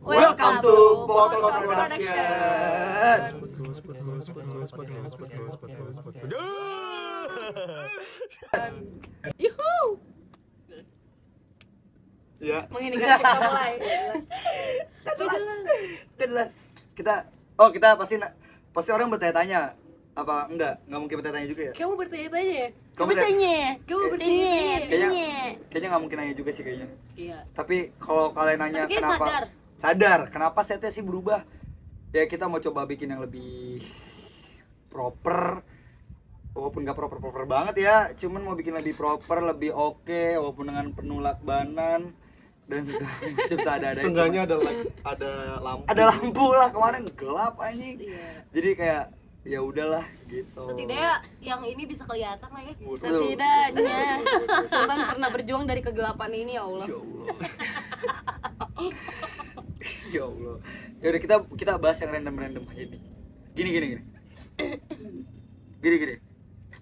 Welcome to Podcast Production. Yuhu. Ya. Menginginkan kita mulai. Jelas. Kita pasti orang bertanya-tanya. Apa enggak mungkin bertanya juga ya? Kamu bertanya-tanya ya? Kamu bertanya. Kayaknya nggak mungkin nanya juga sih kayaknya. Iya. Tapi kalau kalian nanya Tapi kayak kenapa sadar kenapa setnya sih berubah, ya kita mau coba bikin yang lebih proper, walaupun nggak proper banget ya, cuman mau bikin lebih proper, lebih oke, walaupun dengan penuh lakbanan dan segala macam. Seenggaknya ada lampu. Ada lampu lah, kemarin gelap anjing. Iya. Jadi kayak ya udahlah gitu. Setidaknya yang ini bisa kelihatan lah ya. Setidaknya Sultan pernah berjuang dari kegelapan ini, ya Allah. Ya Allah. Ya Allah. Ya udah kita bahas yang random aja nih. Gini.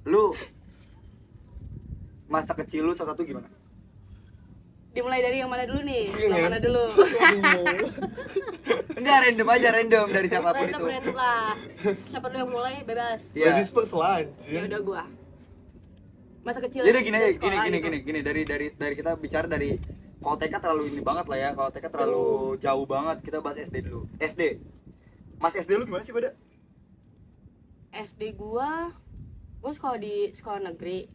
Lu masa kecil lu salah satu gimana? Dimulai dari yang mana dulu nih? Iya, Yang mana dulu? Enggak, random dari siapapun itu. Random lah. Siapa dulu yang mulai bebas. Iya. Ladies first lah Ya anjir. udah gua. Masa kecil. Jadi gini dari aja, sekolah gitu. gini dari kita bicara dari kalau TK terlalu ini banget lah ya. Kalau TK terlalu jauh banget. Kita bahas SD dulu. SD. Mas SD lu gimana sih, Pada? SD gua sekolah di sekolah negeri.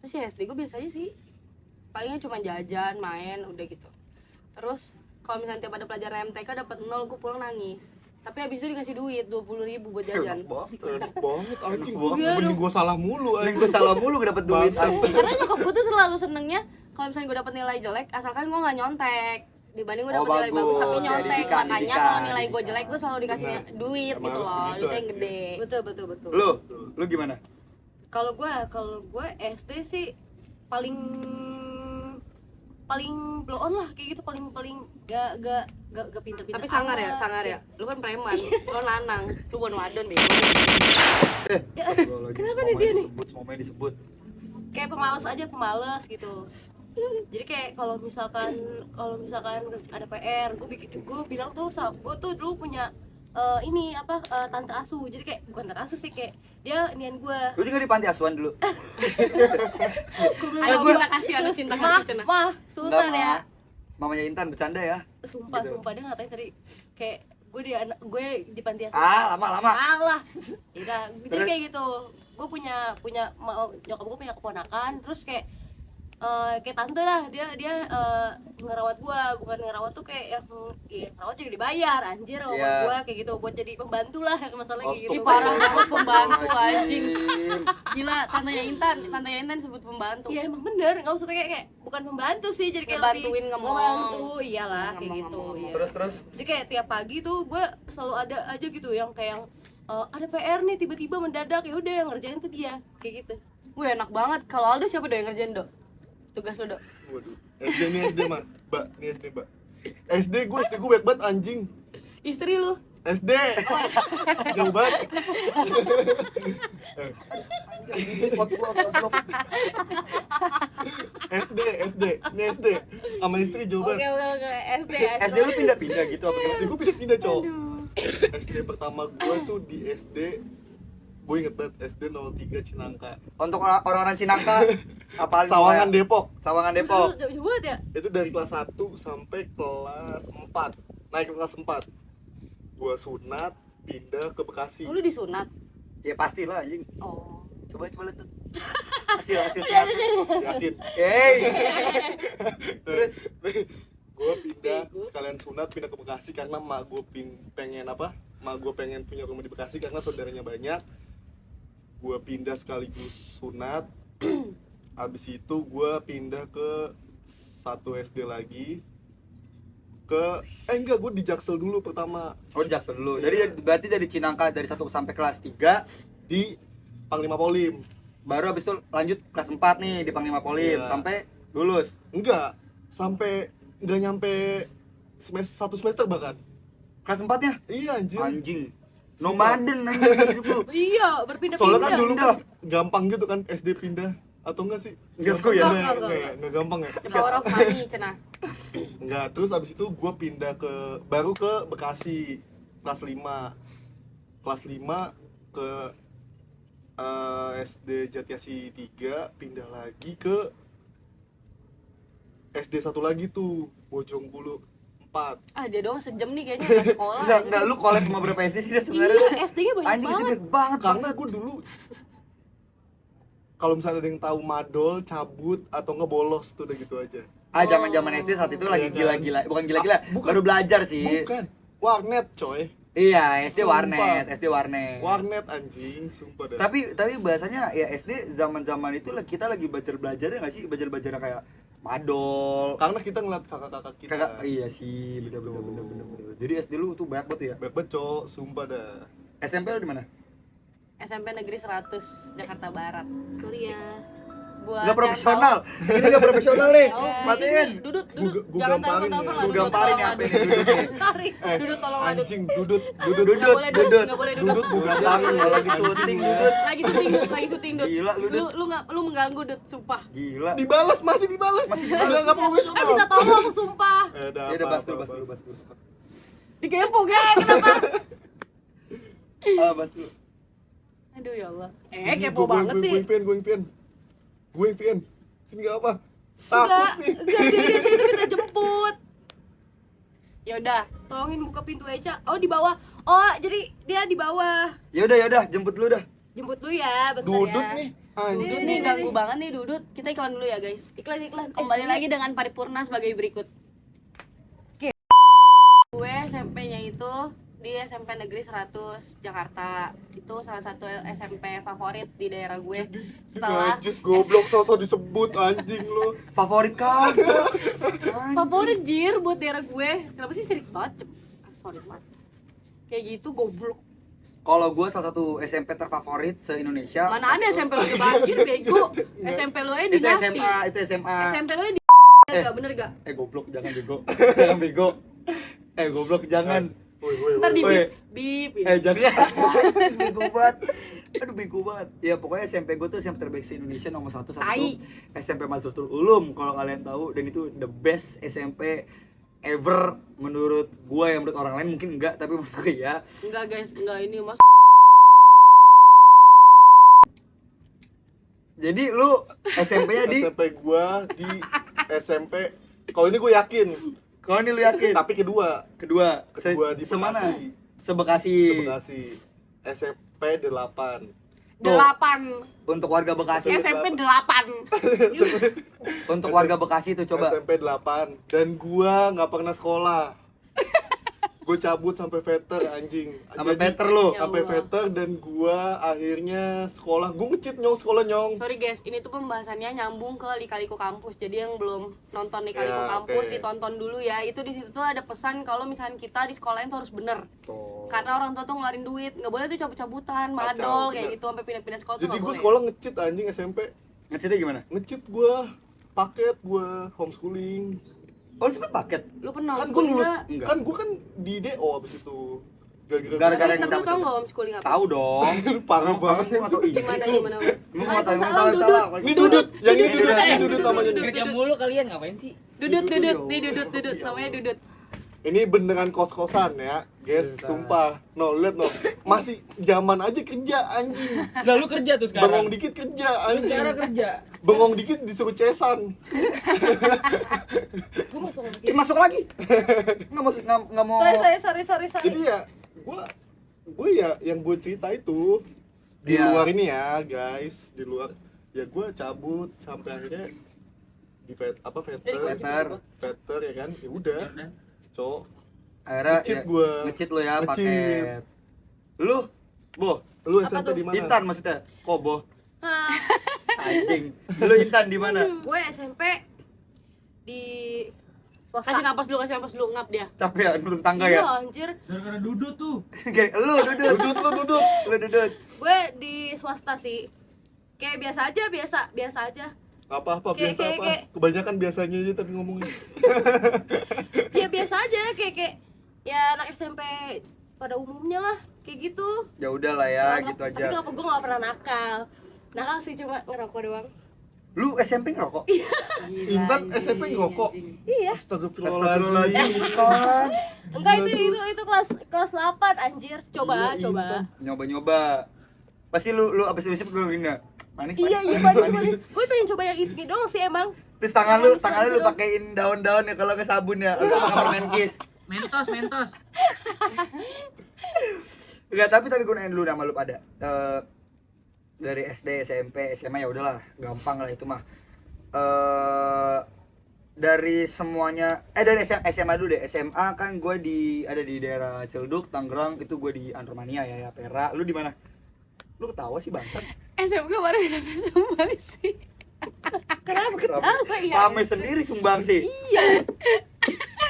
Terus ya SD gua biasa aja sih. Palingnya cuma jajan, main, udah gitu. Terus kalau misalnya tiap ada pelajaran MTK dapat 0, gua pulang nangis. Tapi habis itu dikasih duit 20.000 buat jajan. Enak banget anjing. Iya, Mending gua salah mulu Yang anjing. gue salah mulu gue dapet duit. Bangsat. Karena nyokap gua tuh selalu senengnya kalau misalnya gua dapat nilai jelek, asalkan gua nggak nyontek. Dibanding gua dapat nilai bagus. bagus tapi Ya, nyontek. didikan, Makanya kalau nilai gua didikan. jelek gua selalu dikasih Benar. duit Emang gitu harus loh, begitu, duit yang anjing. gede. Betul. Lu gimana? Kalau gue SD sih paling blow on lah kayak gitu, paling gak pinter-pinter. Tapi sangar amat. ya. Lu kan preman, lu nanang, lu bukan wadon bego. Kenapa nih dia nih? Semuanya disebut. Kayak pemalas gitu. Jadi kayak kalau misalkan ada PR, gue bilang tuh gue tuh dulu punya tante asuh. Jadi kayak bukan tante asuh sih, kayak dia nian gue. Lu juga di panti asuhan dulu? Ayo kita kasih cinta kasih cina. Mah, Sultan Enggak, ya. Mamanya Intan bercanda ya. Sumpah dia ngatain tadi kayak gue di panti asuhan. Lama. Alah. Jadi Terus? kayak gitu. Gue punya nyokap gue punya keponakan, terus kayak tante lah, dia ngerawat gua, bukan ngerawat tuh kayak yang ngerawat juga dibayar anjir sama Iya. gua kayak gitu, buat jadi pembantu lah masalahnya kayak gitu. Parah banget pembantu anjing. Anjing. Gila, tantenya Intan sebut pembantu. Iya emang bener, nggak usah kayak bukan pembantu sih, jadi kayak Ngebantuin lebih ngomong. ngebantu, iyalah kayak Ngomong, gitu. ngomong. Iya. Terus Jadi kayak tiap pagi tuh gue selalu ada aja gitu yang kayak ada PR nih tiba-tiba mendadak, ya udah yang ngerjain tuh dia kayak gitu. Wih, enak banget. Kalau Aldo siapa dong yang ngerjain, Dok? Tugas lo, Dok. Waduh. SD mah. Mbak, ini SD, Mbak. SD gue baik banget anjing. Istri lu. SD. Jauh banget. SD. Ini SD. Sama istri jauh Oke banget. SD. SD lu pindah-pindah gitu apa SD gue pindah-pindah, cowok. SD pertama gue tuh di SD. Gue inget banget SD 03 Cinangka. Untuk orang-orang Cinangka apalin Sawangan gua ya? Depok. Sawangan Depok. Jauh banget ya. Itu dari kelas 1 sampai kelas 4. Naik ke kelas 4. Gua sunat pindah ke Bekasi. Lu disunat. Ya pastilah anjing. Oh. Coba lihat tuh. Hasil sunatnya. Yakin. Hey. Terus Gue pindah sekalian sunat pindah ke Bekasi karena mak gue pengen punya rumah di Bekasi karena saudaranya banyak. Gue pindah sekaligus sunat. Habis itu gue pindah ke satu SD lagi. Enggak, gue di Jaksel dulu pertama. Oh, Jaksel dulu. Jadi berarti dari Cinangka dari 1 sampai kelas 3 Di Panglima Polim. baru habis itu lanjut kelas 4 nih di Panglima Polim Iya. sampai lulus. Enggak, nggak nyampe satu semester bahkan. Kelas 4-nya? Iya anjir. Anjing. Nomaden anjing hidup lu. Iya, berpindah-pindah. Soalnya kan dulu Pindah. kan gampang gitu kan SD pindah. atau enggak sih? Enggak tahu ya. Enggak gampang ya. The power of money cenah. Enggak, terus abis itu gue pindah baru ke Bekasi kelas 5 ke SD Jatiasi 3, pindah lagi ke SD satu lagi tuh Bojonggulu 4. Ah dia doang sejam nih kayaknya nggak sekolah. Enggak, lu collab sama berapa SD sih sebenarnya? Iya, SD-nya banyak Anjing SD banget. banyak banget. Karena gue dulu kalau misalnya ada yang tahu madol, cabut atau ngebolos tuh udah gitu aja. Zaman-zaman SD saat itu lagi Iya kan? gila-gila, bukan gila-gila, Bukan. baru belajar sih. Bukan, warnet coy. Iya, SD Sumpah. warnet. Warnet anjing, sumpah dah. Tapi bahasanya ya SD zaman-zaman itu kita lagi belajar ya nggak sih? Belajar kayak madol. Karena kita ngeliat kakak-kakak kita. Iya sih, bener. Jadi SD lu tuh banyak banget ya. Baik banget cok, sumpah dah. SMP lu di mana? SMP Negeri 100 Jakarta Barat. Sorry ya. Buat Enggak yang profesional. Ini enggak profesional nih. tahu- Oh, Matiin. Dudut. Gua Jangan gamparin telepon ya. lah. Gua gamparin ya apa ini duduknya. Sorry. Dudut, tolong lah, Dut. Anjing, dudut. Nggak boleh Dudut. dudut. Dudut, Jangan kalau lagi syuting dudut. Lagi syuting Dut. Gila, lu, Dut. Lu mengganggu Dut, sumpah. Gila. Masih dibalas. Enggak profesional. Minta tolong sumpah. Ya udah bahas dulu. Dikempung ya, kenapa? Bahas dulu. Aduh ya Allah. Sini, Kepo banget sih. Gue Vian. Sini enggak apa. Enggak, Takut nih. dia itu minta jemput. Ya udah, Tolongin buka pintu Eca. Oh, di bawah. Oh, jadi dia di bawah. Ya udah, jemput lu dah. Jemput lu ya, bentar Dudut ya. nih. Dudut Anjing. nih ganggu banget nih Dudut. Kita iklan dulu ya guys. Iklan. Kembali lagi dengan paripurna sebagai berikut. Oke. Gue SMP-nya itu di SMP Negeri 100 Jakarta. Itu salah satu SMP favorit di daerah gue. Setelah Najis goblok sosok disebut anjing lu. Favorit kagak. favorit jir buat daerah gue. Kenapa sih sirik banget? Sorry banget. Kayak gitu goblok. Kalau gue salah satu SMP terfavorit se-Indonesia. Mana ada SMP lu di banjir bego. SMP lu aja di Itu Nasty. SMA. SMP lu aja di enggak bener gak? Goblok, jangan bego. Jangan bego. Goblok, jangan. Woi. Ntar di Woi. bip. Jangan. Bego banget. Aduh, bego banget. Ya pokoknya SMP gue tuh SMP terbaik se-Indonesia nomor 1 saat itu. SMP Mazratul Ulum kalau kalian tahu, dan itu the best SMP ever menurut gue. Ya menurut orang lain mungkin enggak, tapi menurut gue ya. Enggak guys, enggak ini mas. Jadi lu SMP-nya di SMP gua di SMP. Kalau ini gue yakin. kalau ini lu yakin? Tapi kedua Kedua di semana? Bekasi. Sebekasi. Bekasi. SMP 8. 8. Untuk warga Bekasi. SMP 8. Untuk warga Bekasi itu coba. SMP 8 dan gua nggak pernah sekolah. Gue cabut sampai veter anjing. Sampai Jadi, veter lu. Ya sampai Allah. veter dan gua akhirnya sekolah. Gue ngecit sekolah nyong. Sorry guys, ini tuh pembahasannya nyambung ke Lika-Liku Kampus. Jadi yang belum nonton Lika-Liku Ya, Kampus oke. ditonton dulu ya. Itu di situ tuh ada pesan kalau misalnya kita di sekolah itu harus bener. Tuh. Karena orang tua tuh ngeluarin duit, nggak boleh tuh cabut-cabutan, Kacau, madol kayak bener. gitu sampai pindah-pindah sekolah tuh Jadi nggak gue boleh. sekolah ngecit anjing SMP. Ngecitnya gimana? Ngecit gua paket gua homeschooling. Oh, lu sempet paket? Lu pernah Kan gue lulus, Enggak. kan gue kan di DO abis itu. Gara-gara yang Tapi lu tau cabut-cabut. nggak homeschooling apa? Tahu dong. Parah banget. Atau Gimana? Lu mau tahu yang Waalaikumsalam, salah? Ini dudut, yang ini Dudut, dudut, eh, ini dudut namanya. dudut. Kerja mulu kalian ngapain sih? Dudut, Dudut, nih dudut, namanya dudut. Ini beneran kos-kosan ya, guys, Bisa. sumpah. No, lihat no, masih zaman aja kerja anjing. Lah lu kerja tuh sekarang. Bengong dikit kerja Lu anjing. sekarang kerja. Bengong dikit disuruh cesan. Gue masuk Masuk lagi. Enggak mau. Sorry. Jadi ya, gue ya yang gue cerita itu di Iya. luar ini ya, guys, di luar. Ya gue cabut sampai akhirnya di veter ya kan, ya udah, cowok. Akhirnya Ngecit ya, gua. ngecit lo ya Ngecit. paket. Lu, Bo, Lu Apa SMP tuh? di mana? Intan maksudnya. Kok Bo? Anjing. Lu Intan di mana? Gue SMP di Kasih napas dulu, ngap dia. Capek ya turun tangga Iya, ya? anjir. Gara-gara duduk tuh. Kayak lu dudut. Lu dudut. Gue di swasta sih. Kayak biasa aja. Apa Kayak- biasa apa? kayak- Kebanyakan biasanya aja tapi ngomongnya. Ya biasa aja kayak ya anak SMP pada umumnya lah, kayak gitu. Ya udah lah ya, Nggak- gitu Tapi aja. kenapa gue gak pernah nakal. Nakal sih cuma ngerokok doang. Lu SMP ngerokok? Intan SMP ngerokok. Iya. Astagfirullahaladzim. Kawan. Enggak, itu kelas 8 anjir. Coba. Nyoba-nyoba. Pasti lu abis lu sip lu gini. Manis. Iya, manis. Gue pengen coba yang ini doang sih emang. Terus tangan lu pakein daun-daun ya kalau ke sabun ya. Atau pakai permen kiss. Mentos. Enggak, tapi gue nanya dulu sama lu pada. Dari SD, SMP, SMA ya udahlah, gampang lah itu mah. Dari semuanya dari SMA dulu deh. SMA kan gue ada di daerah Ciledug, Tangerang, itu gue di Andromania ya, Pera. Lu di mana? Lu ketawa sih bangsat. SMK baru ada sumbang sih. Kenapa ketawa ya? Rame sendiri sumbang sih. Iya.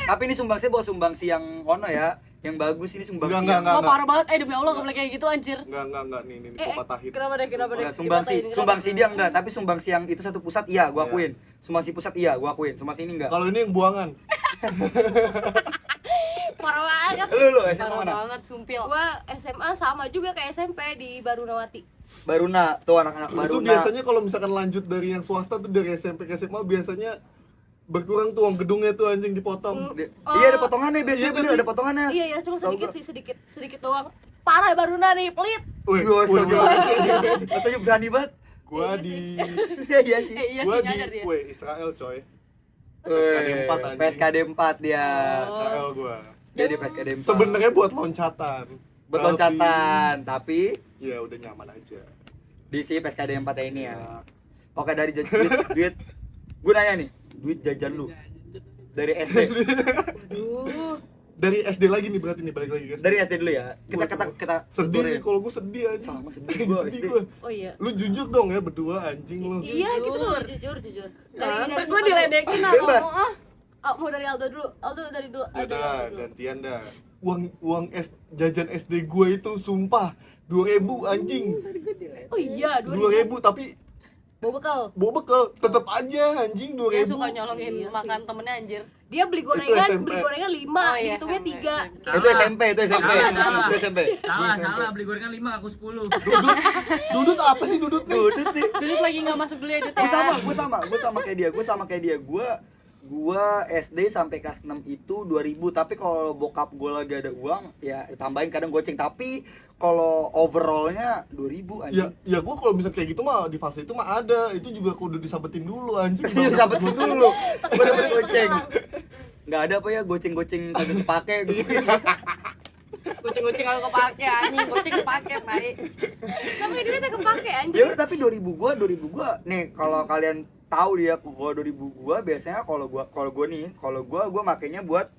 Tapi ini sumbang sih bawa sumbang sih yang ono ya, yang bagus ini sumbang sih. Enggak. Wah, parah banget. Demi Allah gak boleh kayak gitu anjir. Enggak nih gua patahin. Kenapa deh? Enggak, sumbang sih dia enggak, tapi sumbang sih yang itu satu pusat iya, gua akuin. Sumbang sih pusat iya, gua akuin. Sumbang sih ini enggak. Kalau ini yang buangan. Parah banget. Lu SMA Parah mana? banget, sumpil. Gua SMA sama juga kayak SMP di Barunawati. Baruna, tuh anak-anak Itu Baruna. biasanya kalau misalkan lanjut dari yang swasta tuh dari SMP ke SMA biasanya berkurang tuh uang gedungnya tuh anjing dipotong. Iya ada potongannya biasanya, Iya, bener sih. ada potongannya. Iya, cuma Setahu sedikit gua. sih, sedikit doang. Parah Baruna nih, pelit. Wih, Gua setuju. wih. Rasanya berani banget. Gua Iya di Iya sih. Iya gua sih, di nyadar dia. Israel coy. PSKD PSKD 4 anjing. PSKD 4 dia. Israel gua. Jadi PSKD 4. Sebenarnya buat loncatan. buat Tapi, loncatan, tapi ya udah nyaman aja. di si PSKD 4 ini ya. Oke, dari duit gue nanya nih, duit jajan lu dari SD. Aduh. Dari SD lagi nih berarti nih balik lagi guys. Dari SD dulu ya. Kita sedih syukurin. nih kalau gue sedih aja. Sama sedih gua, sedih SD. gua. Oh iya. Lu jujur dong ya berdua anjing lu. Iya, kita tuh jujur. Terus gue siapa diledekin lah Bebas. ngomong ah. dulu? Mau dari Aldo dulu. Aldo dari dulu. Ya Aldo dah, dulu. gantian dah. Uang jajan SD gue itu sumpah 2.000 anjing. Oh iya, 2.000 tapi Bawa bekal. bawa bekal tetep aja anjing 2.000. Dia suka nyolongin Iya sih. makan temennya anjir. Dia beli Itu gorengan, SMP. beli gorengan 5, Oh iya, hitungnya SMP. 3. Itu SMP. Salah. Itu SMP. Salah, beli gorengan 5 aku 10. Dudut apa sih dudut nih? Dudut nih. Dulu lagi nggak masuk dulu ya Dut Gue ya. sama kayak dia. Gua SD sampai kelas 6 itu 2.000, tapi kalau bokap gua lagi ada uang ya tambahin kadang goceng, tapi kalau overallnya 2.000 anjing. Ya gue kalau bisa kayak gitu mah di fase itu mah ada. Itu juga kudu disabetin dulu anjing. Iya, dapetin dulu. Gua dapet goceng. Enggak ada apa ya goceng-goceng kagak kepake gitu. Goceng-goceng kalau kepake anjing, goceng kepake naik. Tapi duitnya kepake Ya anjir. udah, tapi 2.000 gua nih kalau kalian tahu dia gua 2.000 gua biasanya kalau gua makainya buat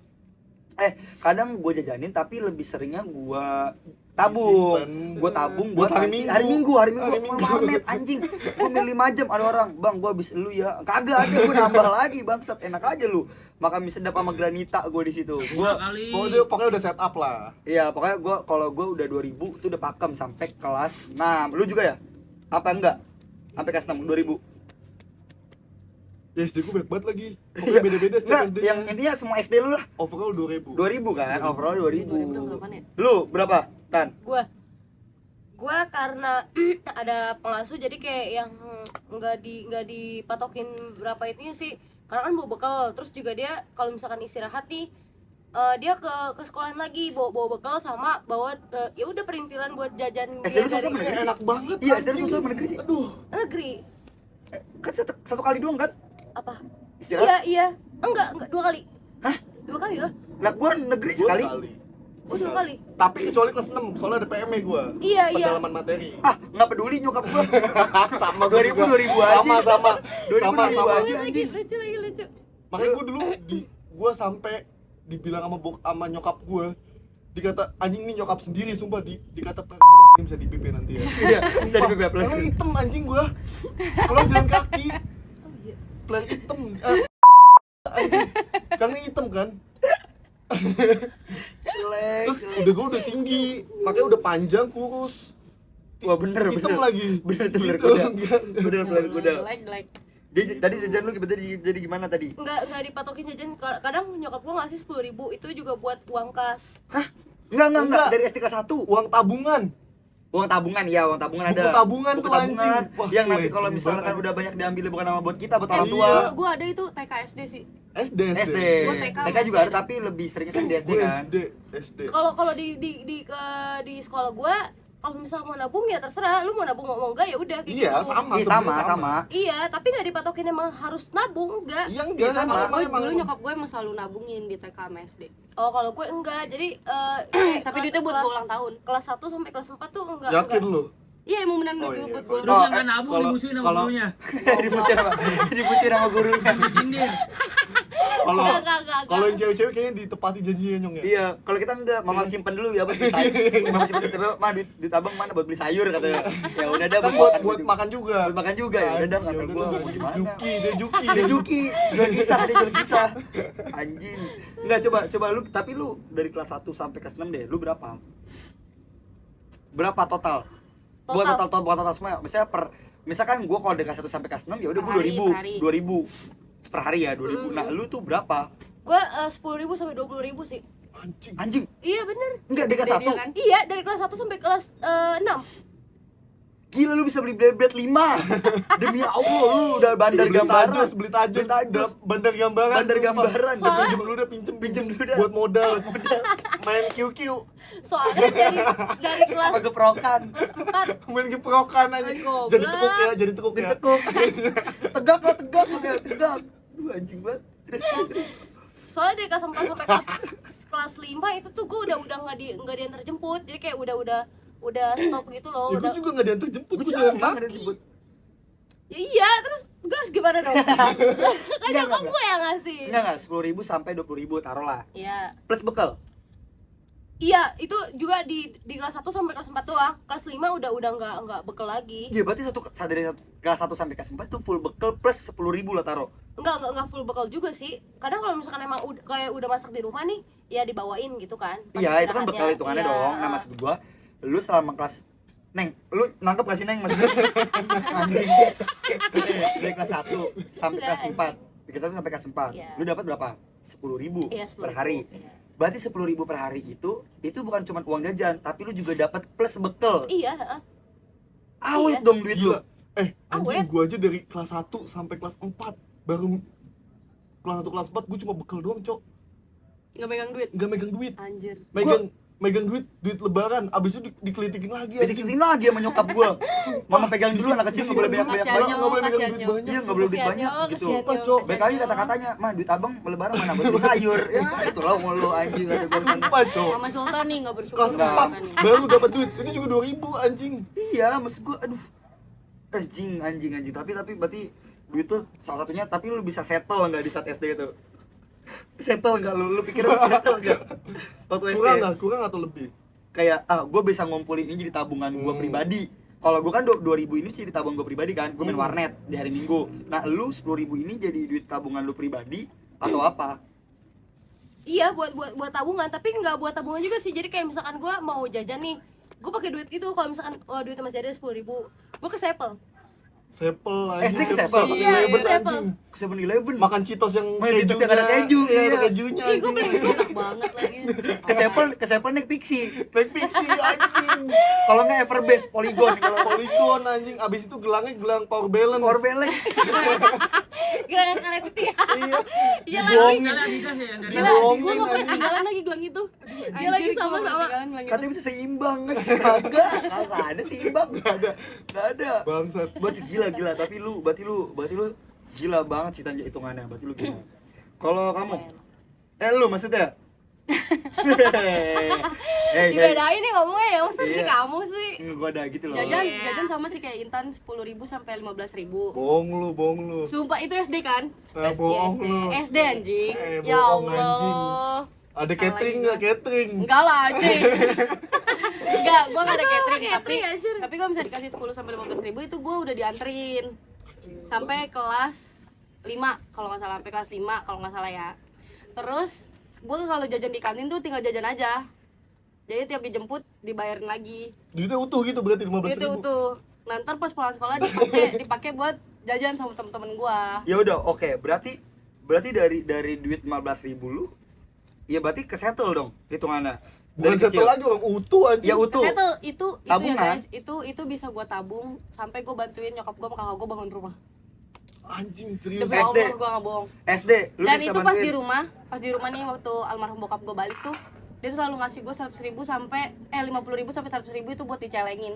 kadang gua jajanin, tapi lebih seringnya gua tabung. Disimpan. Gua tabung Buat buat hari hari Minggu. Minggu Hari gua Minggu. warnet anjing. Gua milih 5 jam, ada orang, "Bang, gua habis lu ya." Kagak ada, gua nambah lagi bangsat. Enak aja lu. Makan mie sedap sama granita gua di situ. Gua Kali. Pokoknya udah set up lah. iya, pokoknya kalau gua udah 2.000 itu udah pakem sampai kelas 6. Lu juga ya? Apa enggak? Sampai kelas 6 2.000. Ya SD gue banyak banget lagi. Pokoknya beda-beda setiap Enggak, SD. yang intinya semua SD lu lah. overall 2.000. 2.000 kan? Overall 2.000. 2000 kapan ya? Lu berapa? Tan? Gua karena ada pengasuh jadi kayak yang nggak dipatokin berapa itunya sih. Karena kan bawa bekal, terus juga dia kalau misalkan istirahat nih dia ke sekolahan lagi bawa bekal sama bawa ya udah perintilan buat jajan SD dia lu susah dari menegri? Enak banget. Iya, SD lu anjing. susah menegri sih. Aduh. negeri. Kan satu kali doang kan? Apa? Istirahat? Iya. Enggak 2 kali. Hah? 2 kali lah. Lah gua negeri Gua sekali. Oh, 2 kali. Tapi kecuali kelas 6, soalnya ada PM-nya gua. Iya. Pendalaman materi. Ah, enggak peduli nyokap gua. Sama 2000 aja. Sama. 2000 Sama. aja Lagi anjing. lucu. Makanya gua dulu gua sampai dibilang sama nyokap gua, dikata anjing nih nyokap sendiri sumpah dikata ini bisa di PP nanti ya. Iya, bisa di PPP Karena lagi. hitam anjing gua. Kalau jalan kaki Oh iya. pelan hitam. Anjing. Karena hitam kan. Jelek. Terus udah tinggi, makanya udah panjang kurus. Wah, bener. Hitam lagi. Bener itu bener Gitu, kuda. enggak. Bener kuda. Jelek. Tadi jajan lu jadi gimana tadi? Enggak dipatokin jajan. Kadang nyokap gua ngasih 10.000 itu juga buat uang kas. Enggak. Enggak. Dari SD kelas 1. Uang tabungan. Uang tabungan ya, uang tabungan Buku ada. tabungan Buku tuh, tabungan anjing. Wah, yang nanti legend kalau misalkan banget. udah banyak diambil bukan nama buat kita, buat orang Iya. tua. Gue ada itu TK SD sih. SD. SD. Gua TK TK juga ada tapi lebih seringnya kan di SD Gue kan. SD. Kalau di sekolah gue, kalau misalnya mau nabung ya terserah, lu mau nabung mau enggak ya udah kayak Iya, gitu. sama. Iya sebenarnya sama. Iya, tapi nggak dipatokin emang harus nabung, enggak. Iya enggak Iya, sama. sama. Gue dulu nyokap gue emang selalu nabungin di TK sama SD. Oh, kalau gue enggak. Jadi Tapi duitnya buat gue ulang tahun. kelas 1 sampai kelas 4 tuh enggak. Yakin lu? Iya emang beneran Oh, duit iya. buat gue. Terus Oh, yang nggak nabung kalau- dimusuhin sama kalau- gurunya. Dipusin sama gurunya. Disindir. Kalau Enggak. kalau yang cewek-cewek kayaknya ditepati janjinya Nyong ya. Iya, kalau kita enggak, mama simpen dulu ya buat beli sayur. Mama simpen dulu, mah duit abang mana buat beli sayur katanya. Ya udah dah Kan buat makan juga. Buat makan juga ya udah dah kata Ya gua udah, mau gimana. Juki, dia Juki. Dia Juki, jual kisah. Anjing. Enggak coba lu tapi lu dari kelas 1 sampai kelas 6 deh, lu berapa? Berapa total? Buat total semua. Misalkan gua kalau dari kelas 1 sampai kelas 6 ya udah gua Per hari, 2000 per hari ya 2000. Nah, lu tuh berapa? Gue 10.000 sampai 20.000 sih. Anjing. Anjing. Iya bener. Enggak dari kelas Gede 1. dia kan? Iya, dari kelas 1 sampai kelas 6. Gila lu bisa beli Beyblade 5. Demi Allah lu udah bandar gambaran. Beli tajus, bandar gambaran. Bandar gambaran. Udah pinjem dulu, udah pinjem dulu dah. buat modal. Main QQ, Soalnya dari kelas Apa geprokan? 4 main geprokan aja. Goblok. Jadi tekuk ya, jadi tekuk ya. Ditekuk. Tegak katanya, tegak. Duh anjing banget. Terus. soalnya dari kelas 4 sampai kelas 5 itu tuh gue udah nggak diantar jemput, jadi kayak udah stop gitu loh. Ya gue Udah, juga gak diantar jemput, Gue gue jalan jalan banget kaki. disebut. ya iya, terus gue harus gimana dong? Kan Enggak, nyokap enggak. gue yang ngasih. Enggak 10.000 sampai 20.000 taruh lah. Iya. Plus bekal. Iya, itu juga di kelas 1 sampai kelas 4 doang. Kelas 5 udah nggak bekal lagi. Iya berarti kelas 1 sampai kelas 4 itu full bekal plus 10.000 lah taruh. Enggak full bekal juga sih. Kadang kalau misalkan emang kayak udah masak di rumah nih, ya dibawain gitu kan. pas Iya itu kan istirahatnya. bekal hitungannya Iya. dong. Nah maksud gua, lu selama kelas Neng, lu nangkep gak sih Neng maksudnya? Anjing. Dari kelas 1 sampai kelas 4. Dari kelas 1 sampai kelas 4. Iya. Lu dapat berapa? 10.000 Iya, per 10.000, hari. iya. Berarti 10.000 per hari itu bukan cuma uang jajan, tapi lu juga dapat plus bekal. Iya, heeh. Awet Iya. dong duit lu. Gila. Anjing, Awet. gue aja dari kelas 1 sampai kelas 4 baru kelas 1 kelas 4 gue cuma bekal doang, Cok. Nggak megang duit. Gak megang duit. Anjir. Megang duit lebaran, abis itu dikelitikin lagi anjing. Didikitin lagi sama nyokap gua. Mama pegang dulu anak kecil enggak boleh banyak-banyak Kasihan banyak. lo, nggak boleh megang kasihan duit lo. banyak. Iya, enggak boleh duit Kasihan banyak yo, gitu. kasihan Sumpah, yo, Cok. Baik lagi kata-katanya, "Mah, duit abang lebaran mana buat beli sayur." Ya, itulah mau lu anjing kata gua. Sumpah, Cok. Mama Sultan nih nggak bersyukur Kelas Enggak. 4 banget nih. baru dapat duit, itu juga 2.000 anjing. Iya, maksud gua aduh. Anjing. Tapi berarti duit tuh salah satunya, tapi lu bisa settle enggak di saat SD itu? Settle enggak lu? Lu pikir lu settle enggak? Waktu SD. Kurang atau lebih? Kayak gue bisa ngumpulin ini jadi tabungan gue pribadi. Kalau gue kan 2.000 ini sih jadi tabungan gue pribadi kan, gue main warnet di hari Minggu. Nah lu 10.000 ini jadi duit tabungan lu pribadi atau apa? Iya, buat tabungan, tapi nggak buat tabungan juga sih. Jadi kayak misalkan gue mau jajan nih, gue pakai duit itu. Kalau misalkan duitnya masih ada 10.000, gue ke Sepel. Sepel SD ke anjing. Sepel? Iya, Eleven Sepel. anjing. Ke 7-Eleven. Makan Cheetos yang Makan Cheetos yang ada keju, Iya, ada iya. kejunya Ih, gue anjing. beli Enak banget lagi. Ke Sepel naik Pixie. Naik Pixie anjing. Kalau nggak Everbase, Polygon. Kalau Polygon anjing, abis itu gelangnya gelang power balance. Power Balance. gerangan karet itu ya. Iya lagi. Dibohongin. Kalian Adidas ya yang dari Gila, Dibohongin, gue nggak pernah anjing. ketinggalan lagi gelang itu. Dia lagi sama-sama. Katanya bisa seimbang. Kagak ada seimbang. Nggak ada. Bangsat. Berarti gila. Berarti lu gila banget sih tanya hitungannya. Berarti lu gila. Kalau kamu, lu maksudnya? Dibedain nih ngomongnya ya, masa Iya. di kamu sih. Gua ada gitu loh. Jajan sama sih kayak Intan 10.000 sampai 15.000. Bohong lu. Sumpah itu SD kan? Nah, bohong SD. lu. SD anjing. Ya bohong, Allah. Ada catering nggak catering? Enggak lah anjing. Enggak, gua enggak ada Masa catering, lu catering, tapi anjir? kalau misalnya dikasih 10 sampai 15.000 itu gua udah dianterin. Sampai kelas 5 kalau nggak salah, sampai kelas 5 kalau nggak salah ya. Terus gua kalau jajan di kantin tuh tinggal jajan aja. Jadi tiap dijemput dibayarin lagi. Duitnya utuh gitu berarti 15.000. Itu tuh. Nah, ntar pas pulang sekolah dipakai buat jajan sama temen-temen gua. Ya udah, oke. Berarti dari duit 15.000 lu, ya berarti kesettle dong hitungannya. Bukan Dari settle kecil. lagi, orang utuh anjing. Ya utuh. Settle itu ya Tabungan. guys, itu bisa gue tabung sampai gue bantuin nyokap gue sama kakak gue bangun rumah. Anjing serius. Demi SD. Allah gue gak bohong. SD lu Dan bisa itu pas di bantuin. rumah nih waktu almarhum bokap gue balik tuh, dia selalu ngasih gue 100.000 sampai 50.000 sampai 100.000 itu buat dicelengin.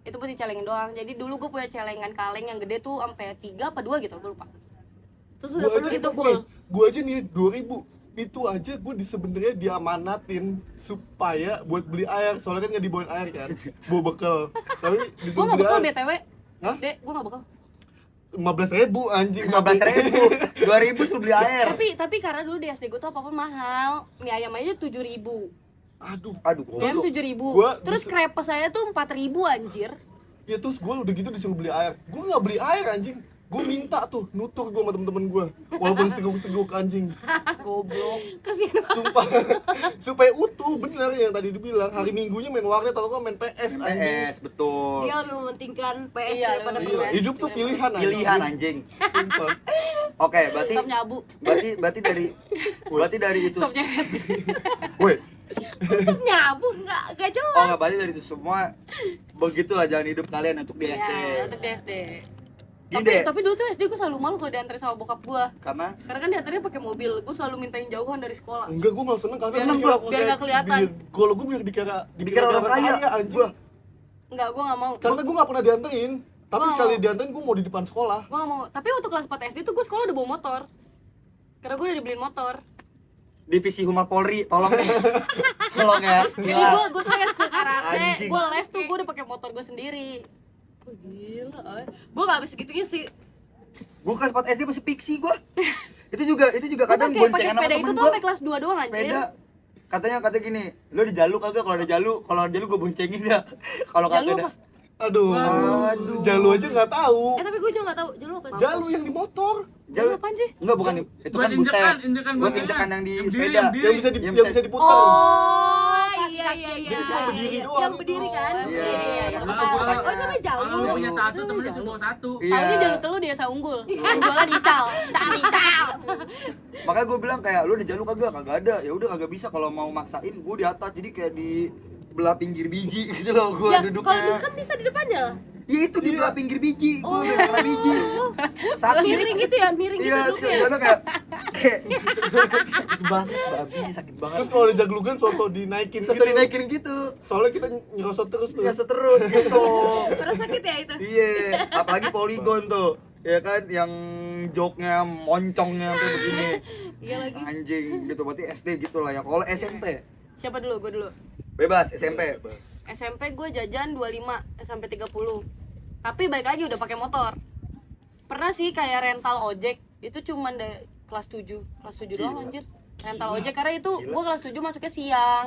Itu buat dicelengin doang. Jadi dulu gue punya celengan kaleng yang gede tuh sampai 3 apa 2 gitu, gue lupa. Terus udah penuh itu full. Gue aja nih 2.000 itu aja gue sebenarnya diamanatin supaya buat beli air, soalnya kan nggak dibawain air kan, bawa bekal. Tapi Gue disuruh gak beli bekal air. BTW. Hah? SD gue gak bekal. 15.000 anjing. 15.000, 2.000 suruh beli air. Tapi karena dulu di SD gue tuh apa-apa mahal. Mie ayam aja 7.000. Aduh. Aduh, Mie ayam Terus 7.000. gua Terus krepes saya tuh 4.000 anjir. Ya terus gue udah gitu disuruh beli air. Gue nggak beli air anjing. Gue minta tuh nutur gue sama temen-temen gue. Walaupun seteguk-seteguk anjing. Goblok. kasihan. Sumpah. Supaya utuh bener yang tadi dibilang. Hari Minggunya main warnet atau main PS anjing. PS betul. Dia lebih mementingkan PS Iya, daripada lebih Iya, PS. hidup tuh pilihan anjing. Pilihan anjing. Sumpah. Oke, berarti Stop nyabu. berarti dari itu. Stop nyet. Woi, Stop nyabu, nggak jelas. Oh, nggak berarti dari itu semua begitulah jalan hidup kalian untuk di SD. Iya, untuk di SD. Gini Tapi, deh, tapi dulu tuh SD gue selalu malu kalau diantarin sama bokap gue. karena Karena kan diantarinnya pakai mobil, gue selalu mintain jauhan dari sekolah. enggak gue malah seneng karena Biar- dikira aku biar kayak- nggak kelihatan. Kalau gue biar dikira orang kaya. anjing. Gua Enggak, gue gak mau. Karena gue nggak pernah dianterin. Tapi Wow. sekali dianterin gue mau di depan sekolah. Gue gak mau. Tapi waktu kelas 4 SD tuh gue sekolah udah bawa motor. Karena gue udah dibeliin motor. divisi Humas Polri, tolong nih. Tolong ya. Jadi Gila. gue tuh les ke karate, Anjing. gue les tuh gue udah pakai motor gue sendiri. Oh, gila. Gue nggak habis segitunya sih. Gua kelas 4 SD masih piksi gua. Itu juga Gue kadang pakai boncengan sama sepeda itu temen tuh gua. sampai kelas 2 doang anjir. Sepeda katanya gini, lu di Jalu kagak? Kalau ada Jalu gua boncengin ya. Kalau Jalu kagak ada. apa? Aduh, Aduh. Jalu aja nggak tahu. Tapi gue juga nggak tahu jalur apa. Jalu yang di motor. Jalu apaan sih? Enggak, bukan itu Buat kan booster. injekan Buat boncengan. injekan yang di Yang sepeda. diri, yang diri. Yang bisa diputar. Oh, iya iya iya. Jadi cuma berdiri doang Yang itu. berdiri kan? Iya. Itu Itu tahu. gua tanya. Oh, itu namanya jalur. Kalau lu punya satu, Itu temennya namanya cuma satu. Iya. Taunya Jalu telu di desa unggul. Yang jualan ical. Ical. Makanya gue bilang kayak lu di Jalu kagak ada. Ya udah kagak bisa kalau mau maksain gua di atas. Jadi kayak di belah pinggir biji gitu loh gua Ya, duduknya. kalau dulu kan bisa di depannya. Ya itu di belah pinggir biji. Gua Oh. di belah biji. Sakit. Miring gitu ya, miring gitu Iya, duduknya. karena kayak sakit banget, babi sakit banget. Terus kalau ada jaglugan sosok dinaikin Sesuai dinaikin gitu. Soalnya kita nyerosot terus tuh. Ya seterus gitu. Terus sakit ya itu. Iya, apalagi poligon tuh. Ya kan yang joknya moncongnya sampai begini. Iya lagi. Anjing gitu, berarti SD gitu lah ya. Kalau SMP Siapa dulu? Gue dulu. bebas SMP. SMP gue jajan 25 sampai 30. Tapi balik lagi udah pakai motor. Pernah sih kayak rental ojek, itu cuman dari kelas 7. Kelas 7 doang Gila. anjir. Rental ojek karena itu Gila. gue kelas 7 masuknya siang.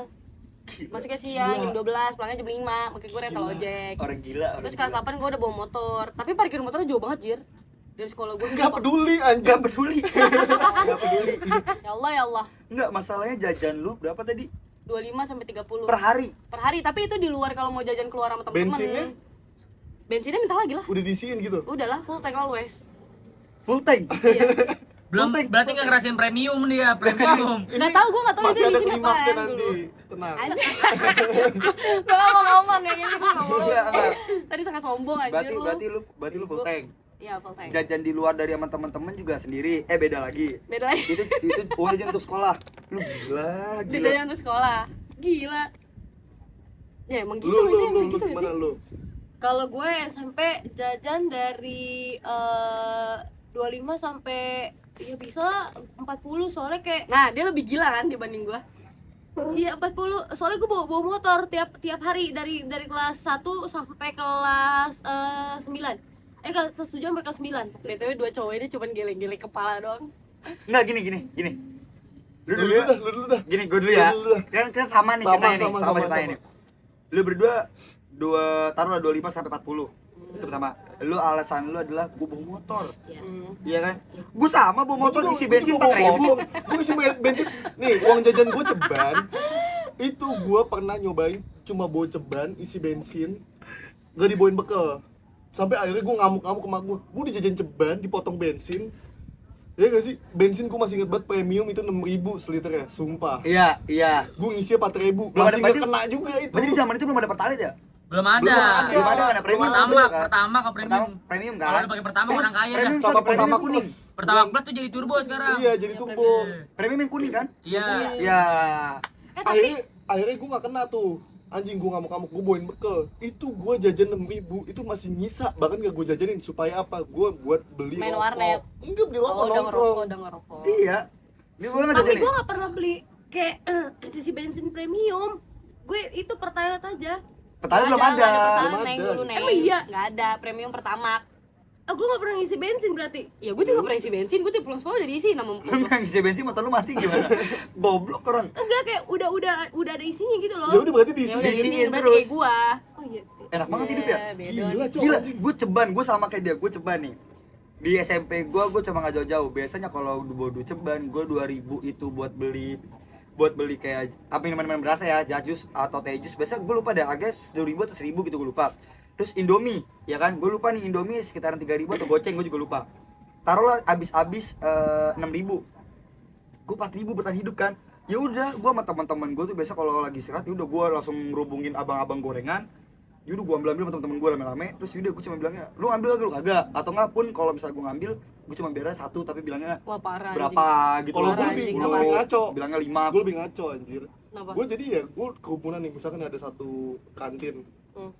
Gila. Masuknya siang Gila. jam 12, pulangnya jam 5, makanya gue rental Gila. ojek. Orang gila. Orang Terus kelas gila. 8 gue udah bawa motor. Tapi parkir motornya jauh banget, Jir. Dari sekolah gue. Nggak peduli anjing. Gak peduli. Gak peduli. Ya Allah, ya Allah. Enggak, masalahnya jajan lu berapa tadi? 25 sampai 30 Per hari. per hari, tapi itu di luar kalau mau jajan keluar sama temen-temen. Bensinnya? Bensinnya minta lagi lah. Udah diisiin gitu. Udahlah, full tank always. Full tank. Iya. Belum, Kontek. berarti nggak ngerasain premium dia, premium. Nggak tahu, gue nggak tahu Masih itu ada di sini klimaksnya apaan nanti. dulu. Tenang. Anjir. Gue gak mau ngomong kayak gitu, gue gak mau. Enggak. Tadi sangat sombong anjir Berarti lu full tank. Iya, full tank. Jajan di luar dari sama teman-teman juga sendiri. Beda lagi. Beda lagi. Itu uang jajan untuk sekolah. Lu gila, Beda gila. yang untuk sekolah. Gila. Ya emang gitu Lu nggak sih, emang gitu nggak gimana sih? lu? Kalau gue SMP jajan dari 25 sampai ya bisa 40 soalnya kayak Nah, dia lebih gila kan dibanding gue. iya 40 soalnya gue bawa motor tiap hari dari kelas 1 sampai kelas 9. Kelas 7 sampai kelas 9. BTW dua cowok ini cuman geleng-geleng kepala doang. Enggak, gini. Lu Lu dulu dulu ya. dah, lu dulu dah. Gini, gue dulu ya. Lu dulu dah. Kan sama nih Sama, ceritanya nih, sama, sama ceritanya sama. nih. Lu berdua taruhlah 25 sampai 40. Itu pertama. Lu alasan lu adalah gua bawa motor. Iya. Iya kan? Gua sama bawa motor Gua isi juga bensin bawa 4.000. motor. Gua isi bensin. Nih, uang jajan gua ceban. Itu gua pernah nyobain cuma bawa ceban isi bensin. Gak dibawain bekal. Sampai akhirnya gua ngamuk-ngamuk ke mak gua. Gua dijajan ceban, dipotong bensin. Ya gak sih? Bensin gue masih inget banget premium itu 6.000 seliter ya, sumpah. Iya. Gue ngisi 4.000, Belum masih ada, nggak kena juga itu. Berarti di zaman itu belum ada Pertalite ya? Belum ada. Belum ada kan? Premium Pertama, kan? pertama ke premium. Premium Kalau kan? udah pakai pertama Terus orang kaya dah. premium Sama satu premium pertama kuning. plus. Pertama plus tuh jadi turbo sekarang. Iya, jadi turbo. Premium yang kuning kan? Iya. Iya. Akhirnya gue gak kena tuh. Anjing, gue ngamuk-ngamuk, gue bawain bekal. Itu gue jajan 6.000, itu masih nyisa. Bahkan gak gue jajanin, supaya apa? Gue buat beli Main rokok. warnet. Enggak, beli rokok, Oh, udah ngerokok, nongkrong. udah ngerokok. Iya. Ini gue nggak Tapi jajan gue nih. nggak pernah beli kayak isi bensin premium. Gue itu Pertalite aja. Pertalite belum ada. Nggak ada Pertalite, Belum Neng ada. dulu, Neng. Emang iya? Nggak ada, premium pertama. Gue nggak pernah ngisi bensin berarti. Ya gue juga pernah isi bensin, gue tiap pulang sekolah udah diisi nama Lu nggak ngisi bensin motor lu mati gimana? Goblok orang. Enggak, kayak udah ada isinya gitu loh. Ya udah berarti Ya diisi. udah Diisiin diisiin berarti terus. kayak gua. Oh iya. Enak banget hidup ya. Beda Gila, nih. cowok. Gila, gue ceban, gue sama kayak dia, gue ceban nih. Di SMP gue cuma nggak jauh-jauh. Biasanya kalau bodo ceban, gue 2.000 itu buat beli kayak apa minuman berasa ya, jus atau teh jus. Biasanya gue lupa deh harga 2.000 atau 1.000 gitu gue lupa. Terus Indomie, ya kan? Gue lupa nih Indomie sekitaran 3.000 atau goceng, gue juga lupa. Taruhlah habis 6.000. Gue 4.000 bertahan hidup kan. Ya udah, gue sama teman-teman gue tuh biasa kalau lagi istirahat, ya udah gue langsung ngerubungin abang-abang gorengan. Yaudah gue ambil sama temen-temen gue rame-rame. Terus yaudah gue cuma bilangnya, lu ambil gak, lu kagak? Atau enggak pun kalau misalnya gue ngambil, gue cuma biarnya satu tapi bilangnya Wah parah. berapa gitu. Kalau gue Parah, lebih, anjing, gue apa? lebih ngaco. Bilangnya 5. Gue lebih ngaco anjir. Kenapa? Gue jadi ya, gue kerumunan nih, misalkan ada satu kantin, Hmm.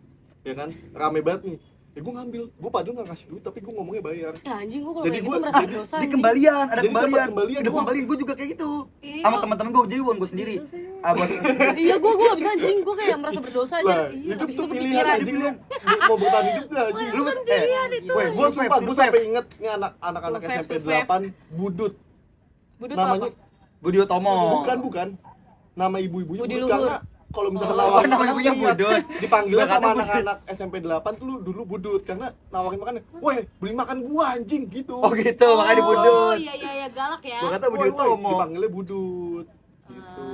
ya kan, rame banget nih. Ya gue ngambil, gue padahal gak ngasih duit tapi gue ngomongnya bayar. Ya anjing gua kalau Jadi kayak gitu gua- merasa jadi- berdosa. Di anjing. kembalian, ada Jadi dapat kembalian. kembalian. Ada Wah. kembalian, gue juga kayak gitu. Iya. Sama teman-teman gue, jadi uang gue sendiri. Buat Iya gua gak bisa anjing, gua kayak merasa berdosa aja. Lah, Iya, hidup habis tuh itu pilihan kepikiran. anjing lu. Mau bertahan hidup gak anjing? lu Gue sumpah, gue sampai inget nih anak-anak Survive, SMP survive. 8 budut. Budut Namanya apa? Budio Tomo. bukan. Nama ibu-ibunya Budi budut Luhur. karena kalau misalkan Oh, nawarin nama makan ibunya tuh ingat. budut. Dipanggilnya Gua sama kata budut. anak-anak SMP 8 tuh lu dulu budut karena nawarin makan. Weh, beli makan gua anjing gitu. Oh gitu, makanya Oh budut. iya galak ya. Gue kata Woi, Budio woi, Tomo. dipanggilnya budut. Gitu.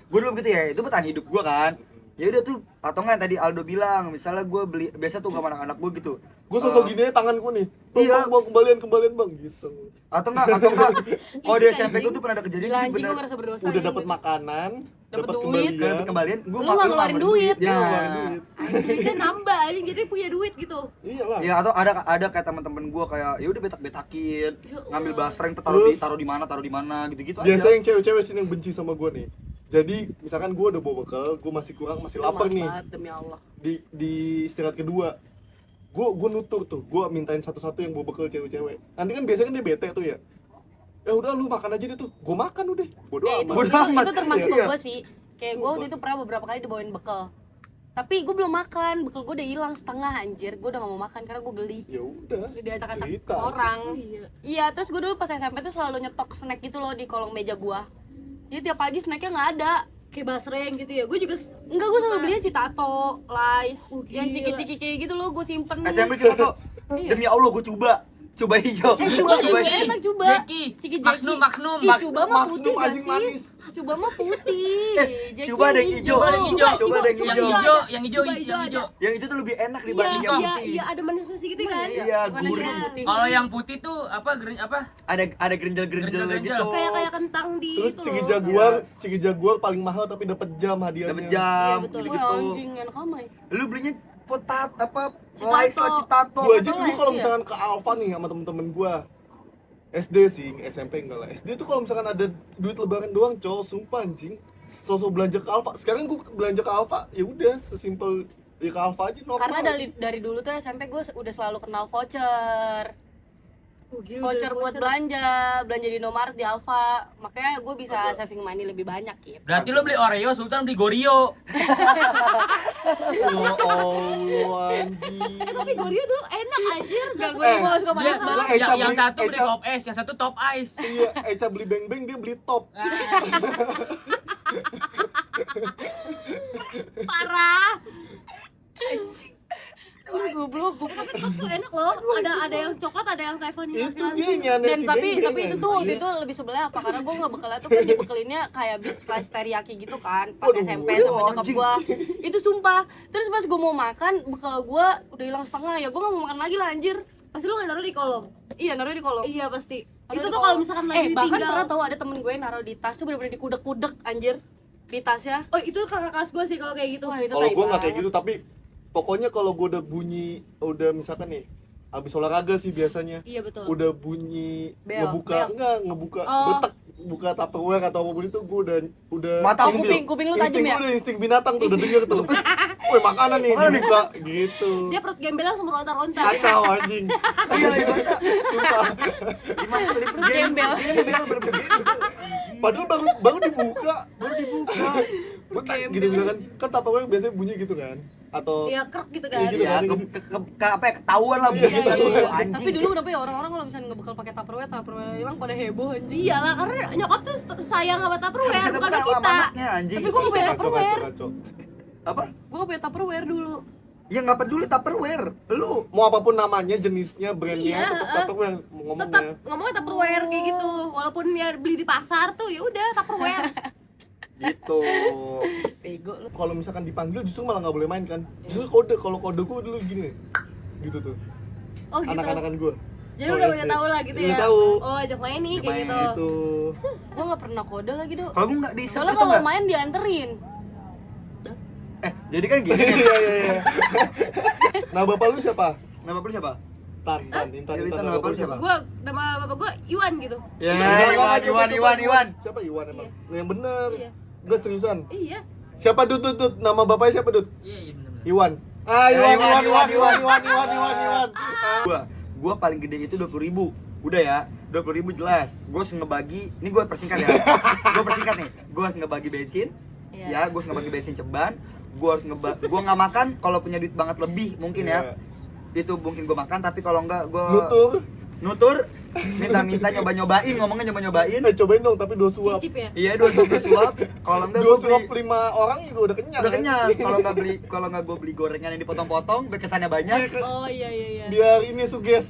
Gue dulu gitu ya, itu bertahan hidup gue kan. Ya udah tuh, atau enggak tadi Aldo bilang, misalnya gue beli, biasa tuh sama anak-anak gue gitu. Gue sosok gini aja tanganku nih. Bang, Iya. bang, kembalian bang gitu. Atau enggak, kalau di SMP gue tuh pernah ada kejadian Gila jadi anjing gua bener ngerasa berdosa. Udah anjing. dapat makanan, Dapet dapat duit. dapat kembalian, gue Lu nggak ngeluarin duit. Ya. ngeluarin duit. Duitnya nambah anjing, jadi punya duit gitu. Iyalah. Ya atau ada kayak teman-teman gue kayak ya udah betak-betakin, ngambil basreng tuh Terus? taruh di mana gitu-gitu Biasa aja. yang cewek-cewek sini yang benci sama gue nih. Jadi misalkan gue udah bawa bekal, gue masih kurang, masih Udah lapar malas nih. banget, demi Allah. Di istirahat kedua, gue nutur tuh, gue mintain satu-satu yang bawa bekal cewek-cewek. Nanti kan biasanya kan dia bete tuh ya. Ya udah lu makan aja deh tuh, gue makan udah. Bodoh itu, amat. Bodo itu, amat. itu termasuk Iya. gue sih. Kayak gue waktu itu pernah beberapa kali dibawain bekal. Tapi gue belum makan, bekal gue udah hilang setengah anjir. Gue udah gak mau makan karena gue geli. Ya udah. Udah acak-acak Cerita. orang. Iya. Iya, terus gue dulu pas SMP tuh selalu nyetok snack gitu loh di kolong meja gue. Jadi tiap pagi snacknya nggak ada. Kayak basreng gitu ya. Gue juga Enggak, gue selalu belinya Citato, Lays, yang gila. ciki-ciki kayak gitu loh, gue simpen. SMP kita tuh Iya. demi Allah gue coba hijau. Coba Coba juga hijau. enak coba. Jeki. Ciki Magnum, Magnum. Ih, coba mah Magnum putih gak anjing sih? manis. Coba mah putih. Jeki coba ada yang hijau. Coba ada yang hijau. Coba ada yang Yang hijau. hijau, yang hijau, Coba yang hijau hijau. Yang itu tuh lebih enak dibanding yang Iya, putih. iya ada manis-manis gitu kan. Iya, Bukan gurih. yang putih. Kalau yang putih tuh apa apa? Ada gerinjal-gerinjal Gerinjal-gerinjal. gitu. Kayak kentang di Terus itu ciki jaguar paling mahal tapi dapat jam hadiahnya. Dapat jam Iya, betul. gitu. Wah, anjing enak amat. Lu belinya potat apa? Citato. Lays lah Citato. Gue aja Atau dulu les kalau ya? misalkan ke Alfa nih sama temen-temen gue, SD sih, SMP enggak lah. SD tuh kalau misalkan ada duit lebaran doang, cowok sumpah anjing. Sosok belanja ke Alfa. Sekarang gue belanja ke Alfa, ya udah sesimpel ya ke Alfa aja normal. Karena dari dulu tuh SMP gue udah selalu kenal voucher. Voucher buat belanja di Indomaret, di Alfa. Makanya gue bisa saving money lebih banyak gitu. Berarti lo beli Oreo, Sultan beli Goreo. Ya Allah anjing. Tapi Goryo tuh enak aja. Enggak, gue juga suka Dia, manis Eca banget. yang beli- satu beli Eca- top ice, yang satu top ice. Iya, Eca beli beng-beng, dia beli top. Parah. Goblok. Tapi top tuh enak loh. Ada yang coklat, ada yang kayak vanilla. Itu dia nyanes Dan si tapi beng-beng, itu tuh waktu anjing. itu lebih sebelah apa karena gue nggak bekalnya tuh kan dibekelinnya kayak beef slice teriyaki gitu kan pas Aduh, SMP sama nyokap anjing. gue itu sumpah. Terus pas gue mau makan bekal gue udah hilang setengah, ya gue nggak mau makan lagi lah anjir. Pasti lu nggak taruh di kolong. Iya naruh di kolong. Iya pasti. Itu tuh kalau misalkan lagi bahkan ditinggal. pernah tahu ada temen gue naruh di tas tuh bener-bener dikudek-kudek anjir di tasnya. Oh itu kakak kelas gue sih kalau kayak gitu. Wah itu Kalau tai gue nggak kayak banget. gitu, tapi pokoknya kalau gue udah bunyi, udah misalkan nih abis olahraga sih biasanya, Iya betul. udah bunyi Bel, ngebuka, bel. enggak ngebuka, Oh. betek buka tupperware atau apapun itu, gue udah Mata insting- kuping lu tajam insting ya? gue udah insting binatang tuh, udah denger tuh, woi makanan nih dibuka gitu, Dia perut gembel langsung meronta-ronta. kacau anjing, Iya, ibaratnya sumpah. gimana kali Gembel. Gembel bergembel. Padahal baru dibuka, gue gitu misalkan kan tupperware biasanya bunyi gitu kan, atau Iya krek gitu Iya, kan. gitu. Iya, apa ya, ketahuan lah Iya, bunyi iya, tuh, iya. anjing. Tapi dulu kenapa ya orang-orang kalau misalnya ngebekal pakai tupperware hilang pada heboh anjing. Iyalah karena nyokap tuh sayang sama Tupperware Sama bukan sama sama kita. anaknya, anjing. Tapi gue gak punya kacau, tupperware. kacau. Apa? Gue gak punya tupperware dulu. Ya nggak peduli Tupperware. Lu Mau apapun namanya, jenisnya, brandnya, Iya, tetap tupperware ngomongnya. Tetap ngomongnya Tupperware kayak gitu. Walaupun ya beli di pasar tuh ya udah Tupperware. gitu. Bego lu. Kalau misalkan dipanggil justru malah nggak boleh main kan, justru kode. Kalau kode gue dulu gini gitu tuh, Oh gitu. anak-anakan gue. Jadi udah tahu lah gitu Udah ya. tahu. Oh ajak main nih Ajak kayak main gitu. Gitu. Gue gak pernah kode lagi do. Kalau gue nggak di Soalnya itu kalau nggak. main dianterin. Jadi kan gini. Iya iya iya. Nah bapak lu siapa? Nama lu siapa? Intan. Intan, nama bapak lu siapa? Gua nama bapak gua Iwan gitu. Ya, Enggak, Iwan. Siapa Iwan emang? Iya. Yang bener. Iya. Gue seriusan. Iya. Siapa Dut? Nama bapaknya siapa Dut? Iya iya benar. Iwan. Ah Iwan. Gua paling gede itu 20.000. Udah ya, 20.000 jelas. Gua harus ngebagi, ini gua persingkat ya. Gua harus ngebagi bensin. Iya. Ya, gua harus ngebagi bensin ceban. Gua gua nggak makan kalau punya duit banget lebih mungkin ya. Itu mungkin gua makan, tapi kalau enggak gua nutur minta nyobain, ngomongnya nyobain. Cobain dong tapi 2 suap. Cicip ya. Iya, 2 suap. Kalau enggak 2 gua suap beli 5 orang juga udah kenyang. udah kan? kenyang. Kalau nggak gua beli gorengan yang dipotong-potong, biar kesannya banyak. Oh iya. Biar ini suges.